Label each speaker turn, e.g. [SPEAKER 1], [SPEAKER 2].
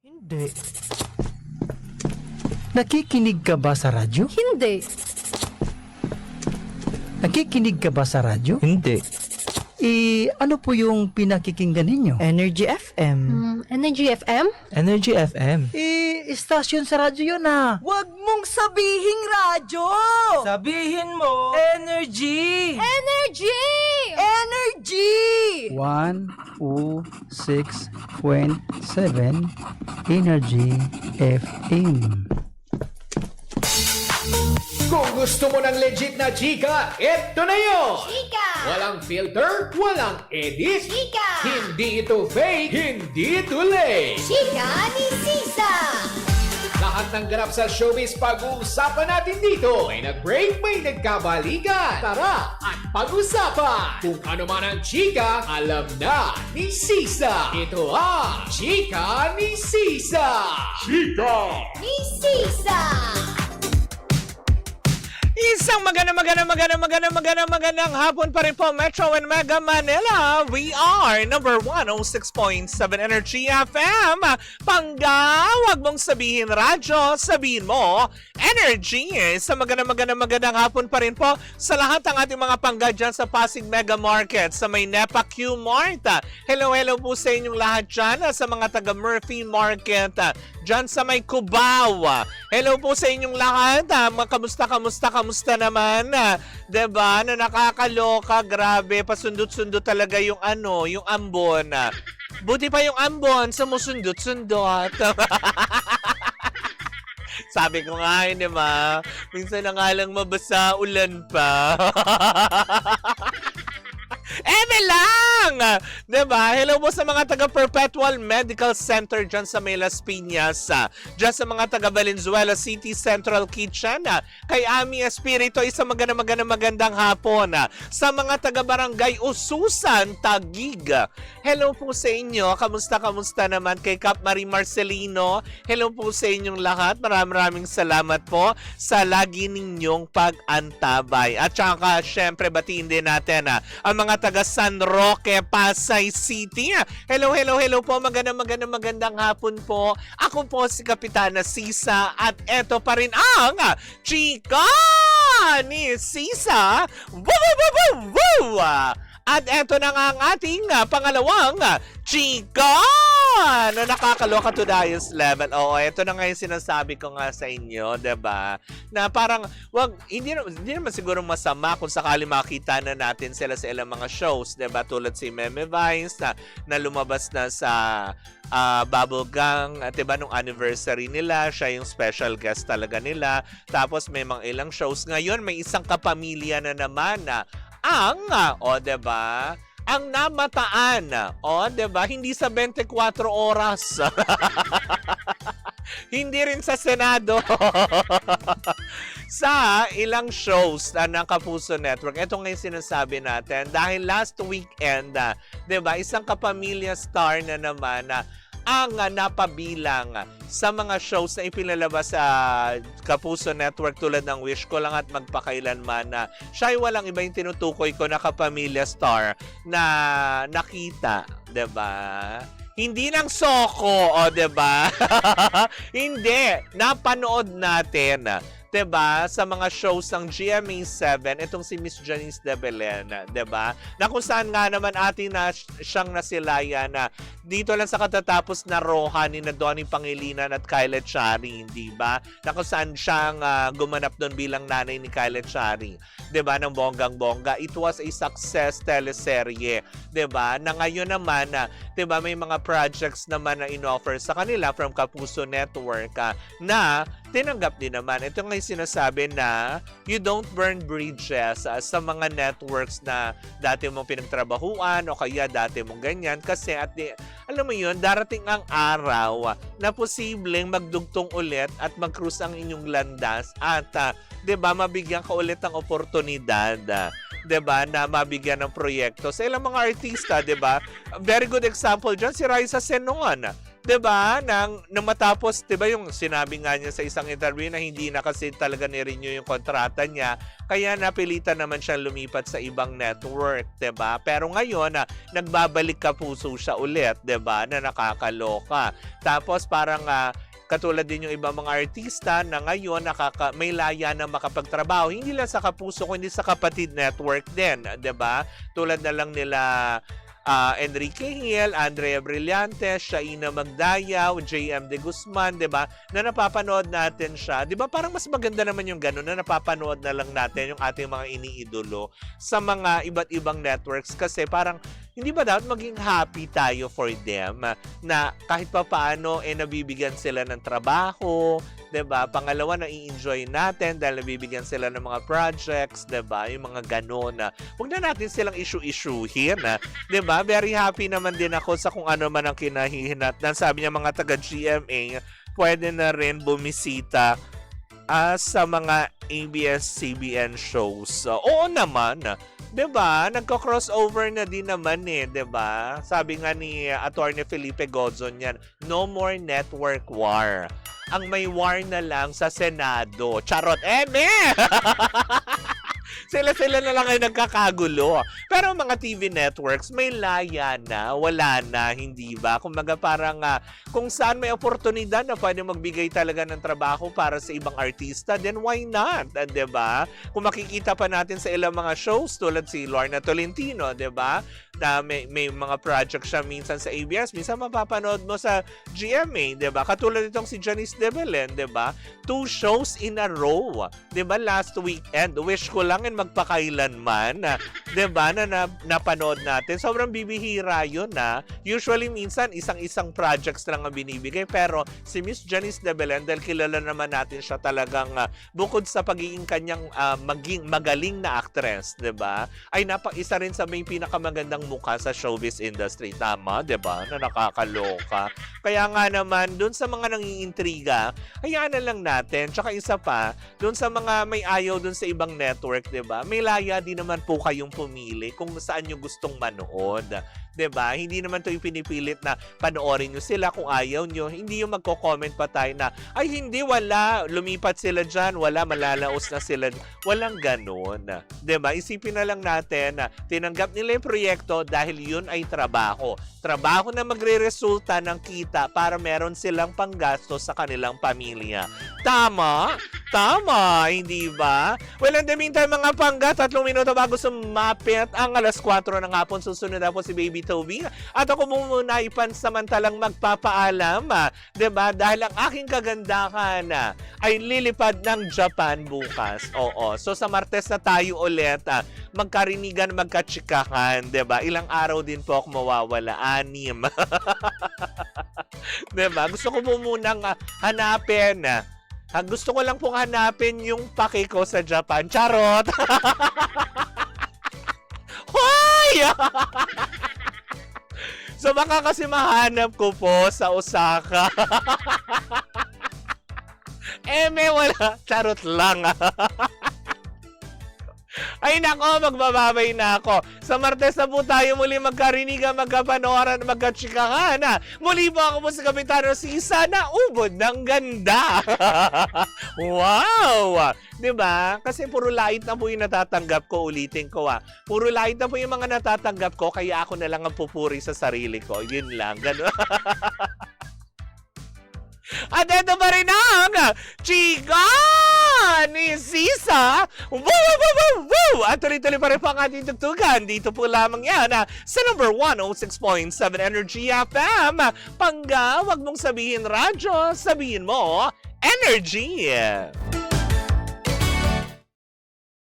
[SPEAKER 1] Hindi. Nakikinig ka ba sa radyo?
[SPEAKER 2] Hindi.
[SPEAKER 1] Nakikinig ka ba sa radyo?
[SPEAKER 3] Hindi.
[SPEAKER 1] Ano po yung pinakikinggan ninyo?
[SPEAKER 3] Energy FM.
[SPEAKER 2] Energy FM?
[SPEAKER 3] Energy FM.
[SPEAKER 1] Istasyon sa radyo yun ah.
[SPEAKER 4] Huwag mong sabihing radyo!
[SPEAKER 3] Sabihin mo, energy!
[SPEAKER 2] Energy!
[SPEAKER 4] Energy!
[SPEAKER 1] 106.7 Energy FM.
[SPEAKER 5] Kung gusto mo ng legit na chika, eto na yun!
[SPEAKER 2] Chika!
[SPEAKER 5] Walang filter, walang edit.
[SPEAKER 2] Chika!
[SPEAKER 5] Hindi ito fake, hindi ito late.
[SPEAKER 2] Chika ni Sisa!
[SPEAKER 5] Lahat ng ganap sa showbiz pag-uusapan natin dito. May nag-break, may nagkabalikan. Tara at pag-usapan. Kung ano man ang chika, alam na ni Sisa. Ito ang Chika ni Sisa. Chika!
[SPEAKER 2] Ni Sisa!
[SPEAKER 6] Isang magandang hapon pa rin po, Metro and Mega Manila. We are number 106.7 Energy FM. Pangga, wag mong sabihin radyo, sabihin mo energy. Sa magandang hapon pa rin po sa lahat ng ating mga pangga dyan sa Pasig Mega Market, sa may Nepa Q Mart. Hello po sa inyong lahat dyan, sa mga taga Murphy Market, dyan sa may Cubao. Hello po sa inyong lahat. Kamusta naman? Diba? Na nakakaloka, grabe. Pasundot-sundot talaga yung yung ambon. Buti pa yung ambon, sumusundot-sundot. Sabi ko nga, di ba? Minsan na nga lang mabasa, ulan pa. Eme lang! Diba? Hello po sa mga taga Perpetual Medical Center dyan sa May Las Piñas. Dyan sa mga taga Valenzuela City Central Kitchen. Kay Ami Espirito, isang magandang hapon. Sa mga taga Barangay Ususan, Taguig. Hello po sa inyo. Kamusta naman kay Cap Marie Marcelino? Hello po sa inyong lahat. Maraming salamat po sa lagi ninyong pag-antabay. At saka, syempre, batiin din natin ang mga taga San Roque, Pasay City. Hello po. Magandang hapon po. Ako po si Kapitana Sisa at eto pa rin ang Chika ni Sisa. Woo! At eto na nga ang ating pangalawang Chika na nakakaloka to the highest level. Oo, eto na nga yung sinasabi ko nga sa inyo, diba? Na parang, hindi naman siguro masama kung sakali makita na natin sila sa ilang mga shows, diba? Tulad si Meme Vines na lumabas na sa Bubblegang, diba, nung anniversary nila, siya yung special guest talaga nila. Tapos may mga ilang shows. Ngayon, may isang kapamilya na naman na diba? Ang namataan. Diba? Hindi sa 24 oras. Hindi rin sa Senado. Sa ilang shows ng Kapuso Network. Ito nga yung sinasabi natin. Dahil last weekend, diba? Isang kapamilya star na naman ang napabilang sa mga shows na ipinalabas sa Kapuso Network tulad ng Wish Ko Lang at Magpakailanman na siya ay walang iba yung tinutukoy ko na kapamilya star na nakita, diba? Hindi ng Soko, diba? Hindi, napanood natin. Diba? Sa mga shows ng GMA7, itong si Miss Janice de Belen, diba? Na kung saan nga naman atin na siyang nasilayan na dito lang sa katatapos na Roha ni na Donnie Pangilinan at Kyla Chari, diba? Na kung saan siyang gumanap doon bilang nanay ni Kyla Chari, diba? Ng bonggang-bongga. It was a success teleserye, diba? Na ngayon naman, diba? May mga projects naman na in-offer sa kanila from Kapuso Network na tinanggap din naman. Ito nga yung sinasabi na you don't burn bridges sa mga networks na dati mong pinagtrabahuan o kaya dati mong ganyan. Kasi alam mo yun, darating ang araw na posibleng magdugtong ulit at mag-cruise ang inyong landas at diba, mabigyan ka ulit ng oportunidad. Diba, na mabigyan ng proyekto sa ilang mga artista, diba? Very good example dyan, si Raisa Senon. 'Diba? Nang matapos, 'di ba yung sinabi nga niya sa isang interview na hindi na kasi talaga ni-renew yung kontrata niya, kaya napilitan naman siyang lumipat sa ibang network, 'di ba? Pero ngayon nagbabalik Kapuso siya ulit, 'di ba? Na nakakaloka. Tapos parang katulad din yung ibang mga artista na ngayon may laya na makapagtrabaho, hindi lang sa Kapuso kundi sa Kapatid Network din, 'di ba? Tulad na lang nila Enrique Hill, Andrea Brillantes, Shaina Magdayaw, JM De Guzman, 'di ba? Na napapanood natin siya. 'Di ba? Parang mas maganda naman yung gano'n na napapanood na lang natin yung ating mga iniidolo sa mga iba't ibang networks kasi parang hindi ba dapat maging happy tayo for them na kahit pa paano nabibigyan sila ng trabaho, 'di ba? Pangalawa, na-enjoy natin dahil nabibigyan sila ng mga projects, 'di ba? Yung mga gano'n na huwag na natin silang issue-issuehin, 'di ba? Very happy naman din ako sa kung ano man ang kinahihinatnan. Sabi niya mga taga GMA, pwede na rin bumisita sa mga ABS-CBN shows. Oo naman. 'Di ba? Nagko-crossover na din naman 'di ba? Sabi nga ni Attorney Felipe Gozon yan, no more network war. Ang may war na lang sa Senado. Charot, Sila na lang ay nagkakagulo. Pero mga TV networks, may laya na, wala na, hindi ba? Kumbaga parang kung saan may oportunidad na pwede magbigay talaga ng trabaho para sa ibang artista, then why not? Diba? Kung makikita pa natin sa ilang mga shows tulad si Lorna Tolentino, diba? Na may mga project siya minsan sa ABS, minsan mapapanood mo sa GMA, diba? Katulad itong si Janice De Belen, diba? 2 shows in a row, diba? Last weekend, wish ko lang magpakailanman, diba? Na napanood natin. Sobrang bibihira yun, Usually, minsan, isang projects lang ang binibigay, pero si Miss Janice De Belen, dahil kilala naman natin siya talagang bukod sa pagiging kanyang maging magaling na actress, diba? Ay isa rin sa may pinakamagandang mukha sa showbiz industry. Tama, diba? Na nakakaloka. Kaya nga naman, dun sa mga nangiintriga, hayaan na lang natin. Tsaka isa pa, dun sa mga may ayaw dun sa ibang network, diba? May laya din naman po kayong pumili kung saan nyo gustong manood. 'Di ba? Hindi naman 'to yung pinipilit na panoorin nyo sila kung ayaw nyo. Hindi yung magko-comment pa tayo na, ay hindi, wala, lumipat sila dyan, wala, malalaos na sila. Walang ganon. 'Di ba? Isipin na lang natin na tinanggap nila yung proyekto dahil yun ay trabaho. Trabaho na magre-resulta ng kita para meron silang panggasto sa kanilang pamilya. Tama? Tama, hindi ba? Well, in the meantime, mga pangga, 3 minuto bago sumapit ang 4:00 ng hapon. Susunod na po si Baby Toby. At ako muna ipansamantalang magpapaalam, diba? Dahil ang aking kagandahan ay lilipad ng Japan bukas. Oo. So sa Martes na tayo ulit, magkarinigan, magkatsikahan, diba? Ilang araw din po ako mawawala. 6. Diba? Gusto ko po munang hanapin. Gusto ko lang pong hanapin yung pake ko sa Japan. Charot! Hoy! So baka kasi mahanap ko po sa Osaka. May wala. Charot lang. Ay nako, magbababay na ako. Sa Martes na po tayo muli magkarinigan, magkapanoran, magkatsikahan. Muli po ako po sa Kapitano Sisa na ubod ng ganda. Wow! Diba? Kasi puro light na po yung natatanggap ko. Ulitin ko Puro light na po yung mga natatanggap ko, kaya ako na lang ang pupuri sa sarili ko. Yun lang. Ganun. At ito pa rin ang Chika ni Sisa. Woo, woo, woo, woo, woo! At tuloy-tuloy pa rin po ang ating tugtugan. Dito po lamang yan sa number 106.7 Energy FM. Pangga, wag mong sabihin radyo, sabihin mo Energy.